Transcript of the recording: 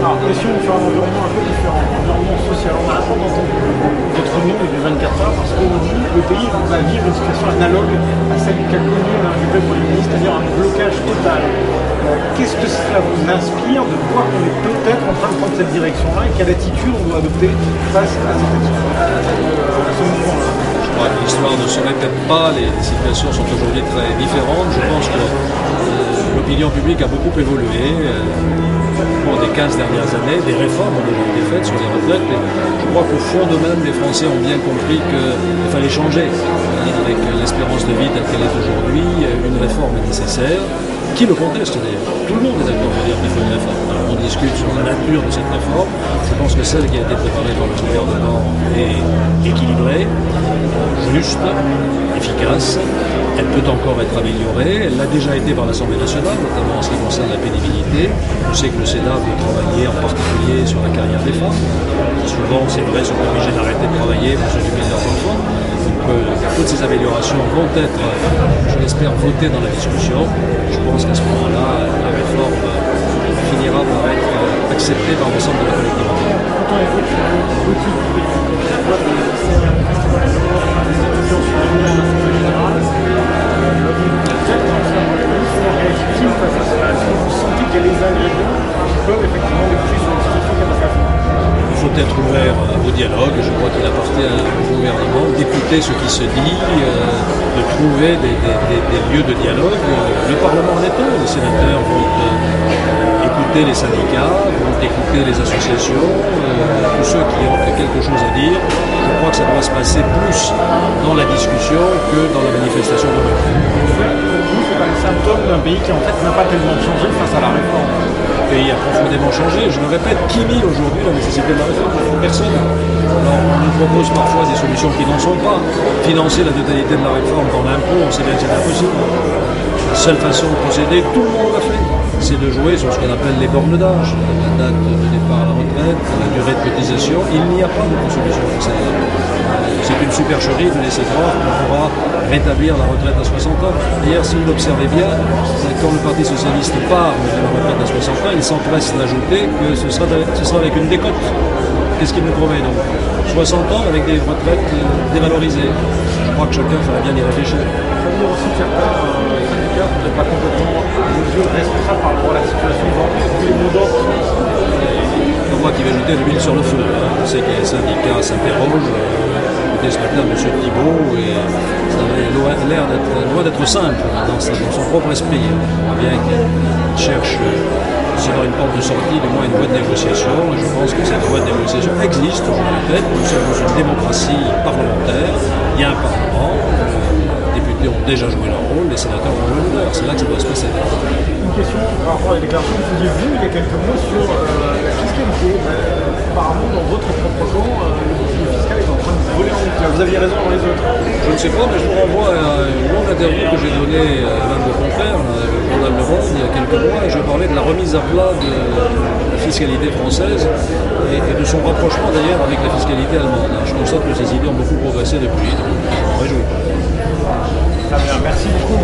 Alors, question sur un environnement un peu différent, un environnement social. On a entendu votre nom depuis 24 heures parce qu'aujourd'hui, le pays va vivre une situation analogue à celle qu'a connue l'un des Premier ministre, c'est-à-dire un blocage total. Qu'est-ce que cela vous inspire de voir qu'on est peut-être en train de prendre cette direction-là et quelle attitude on doit adopter face à ce mouvement-là? Je crois que l'histoire ne se répète pas, les situations sont aujourd'hui très différentes. Je pense que l'opinion publique a beaucoup évolué au cours des 15 dernières années. Des réformes ont déjà été faites sur les retraites. Et je crois qu'au fond d'eux-mêmes, les Français ont bien compris qu'il fallait changer. Avec l'espérance de vie telle qu'elle est aujourd'hui, une réforme est nécessaire. Qui le conteste d'ailleurs? Tout le monde est d'accord pour dire qu'il faut une réforme. Alors on discute sur la nature de cette réforme. Je pense que celle qui a été préparée par le gouvernement est équilibrée, juste, efficace. Elle peut encore être améliorée. Elle l'a déjà été par l'Assemblée nationale, notamment en ce qui concerne la pénibilité. Je sais que le Sénat veut travailler en particulier sur la carrière des femmes. Souvent, c'est vrai, sont obligés d'arrêter de travailler pour s'occuper de leurs enfants. Donc, toutes ces améliorations vont être, je l'espère, votées dans la discussion. Je pense qu'à ce moment-là, la réforme finira par être acceptée par l'ensemble de la collectivité. Quand on évoque il faut être ouvert au dialogue. Je crois qu'il appartient au gouvernement d'écouter ce qui se dit, de trouver des lieux de dialogue. Le Parlement en est un. Les sénateurs vont écouter les syndicats, vont écouter les associations, tous ceux qui ont quelque chose à dire. Je crois que ça doit se passer plus dans la discussion que dans la manifestation de rue. Pour vous, c'est pas le symptôme d'un pays qui en fait n'a pas tellement changé face à la réforme? Le pays a profondément changé. Je le répète, qui nie aujourd'hui la nécessité de la réforme? Personne. Alors on nous propose parfois des solutions qui n'en sont pas. Financer la totalité de la réforme dans l'impôt, on sait bien que c'est impossible. La seule façon de procéder, tout le monde l'a fait, c'est de jouer sur ce qu'on appelle les bornes d'âge, la date de départ à la retraite, la durée de cotisation. Il n'y a pas de solution pour ça. C'est une supercherie de laisser croire qu'on pourra rétablir la retraite à 60 ans. D'ailleurs, si vous l'observez bien, quand le Parti Socialiste part de la retraite à 60 ans, il s'empresse d'ajouter que ce sera avec une décote. Qu'est-ce qu'il nous promet donc? 60 ans avec des retraites dévalorisées. Je crois que chacun ferait bien y réfléchir. Ça veut dire aussi que certains syndicats ne sont pas complètement responsables par rapport à la situation aujourd'hui. Les mots d'ordre. C'est moi qui vais jeter de l'huile sur le feu. Je sais que les syndicats s'interrogent. Ce matin, M. Thibault, et ça avait l'air loin d'être simple dans son propre esprit. On voit bien qu'il cherche, sinon une porte de sortie, du moins une voie de négociation. Et je pense que cette voie de négociation existe, je le répète. Nous sommes dans une démocratie parlementaire. Il y a un Parlement. Les députés ont déjà joué leur rôle, les sénateurs ont joué leur. C'est là que ça doit se passer. Une question par rapport à la déclaration que vous aviez vue il y a quelques mois sur la fiscalité. Apparemment, dans votre propre camp, le bouclier fiscal est en train de voler en hauteur. Vous aviez raison dans les autres. Je ne sais pas, mais je vous renvoie à une longue interview que j'ai donnée à l'un de vos confrères, le journal Le Monde, il y a quelques mois, et je parlais de la remise à plat de la fiscalité française et de son rapprochement d'ailleurs avec la fiscalité allemande. Je constate que ces idées ont beaucoup progressé depuis, donc je m'en réjouis. Très bien, merci beaucoup.